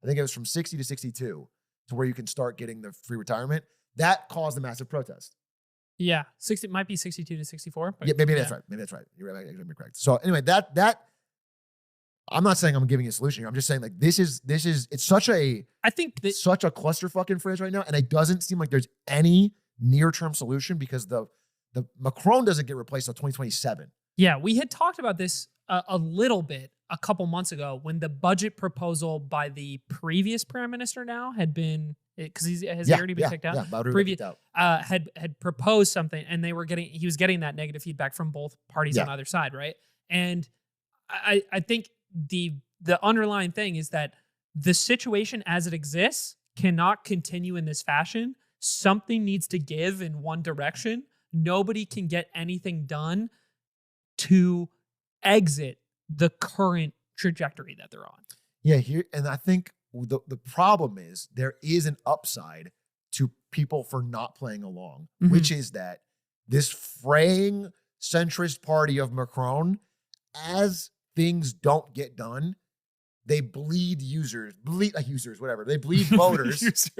I think it was from 60 to 62 to where you can start getting the free retirement. That caused a massive protest. Yeah, it might be 62 to 64. But yeah, maybe that's right. Maybe that's right. You're right. You're correct. So anyway, that I'm not saying I'm giving you a solution here. I'm just saying like this is it's such a such a clusterfuck in France right now, and it doesn't seem like there's any near-term solution because the Macron doesn't get replaced until 2027. Yeah, we had talked about this a little bit a couple months ago when the budget proposal by the previous prime minister now had been, because he already been kicked out. Yeah, previous had proposed something, and he was getting that negative feedback from both parties on either side, right? And I think the underlying thing is that the situation as it exists cannot continue in this fashion. Something needs to give in one direction. Nobody can get anything done to exit the current trajectory that they're on. Yeah, and I think the problem is there is an upside to people for not playing along, which is that this fraying centrist party of Macron, as things don't get done, they bleed whatever. They bleed voters.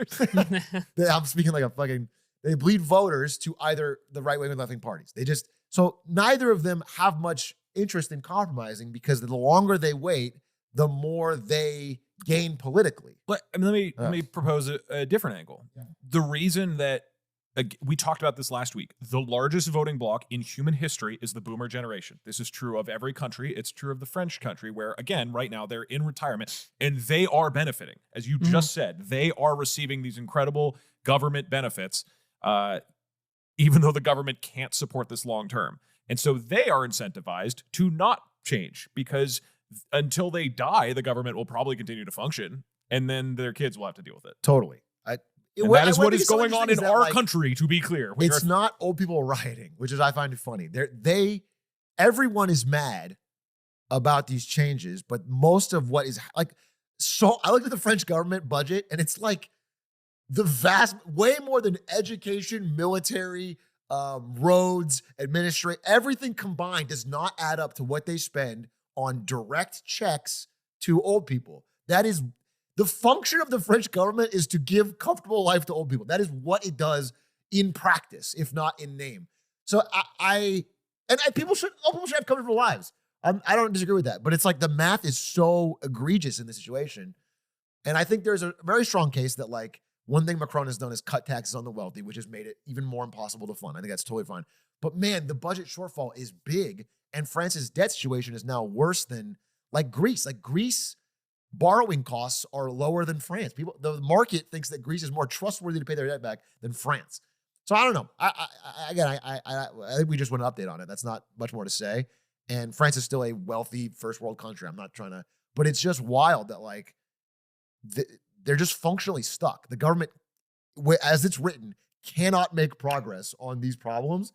I'm speaking like a fucking, they bleed voters to either the right wing or left wing parties. So neither of them have much interest in compromising because the longer they wait, the more they gain politically. But I mean, let me propose a different angle. Yeah. The reason that we talked about this last week, the largest voting bloc in human history is the boomer generation. This is true of every country. It's true of the French country where, again, right now they're in retirement and they are benefiting. As you just said, they are receiving these incredible government benefits, even though the government can't support this long term. And so they are incentivized to not change because until they die, the government will probably continue to function and then their kids will have to deal with it. Totally. That is what is going on in our country, to be clear. It's not old people rioting, which is, I find it funny. Everyone is mad about these changes, but most of what is like, so I looked at the French government budget and it's like way more than education, military, roads, everything combined does not add up to what they spend on direct checks to old people. That is the function of the French government, is to give comfortable life to old people. That is what it does in practice, if not in name. So people should have comfortable lives. I don't disagree with that, but it's like the math is so egregious in this situation. And I think there's a very strong case that like one thing Macron has done is cut taxes on the wealthy, which has made it even more impossible to fund. I think that's totally fine. But man, the budget shortfall is big, and France's debt situation is now worse than like Greece. Like Greece, borrowing costs are lower than France. The market thinks that Greece is more trustworthy to pay their debt back than France. So I don't know. I think we just want an update on it. That's not much more to say. And France is still a wealthy first world country. I'm not trying to, but it's just wild that like they're just functionally stuck. The government, as it's written, cannot make progress on these problems.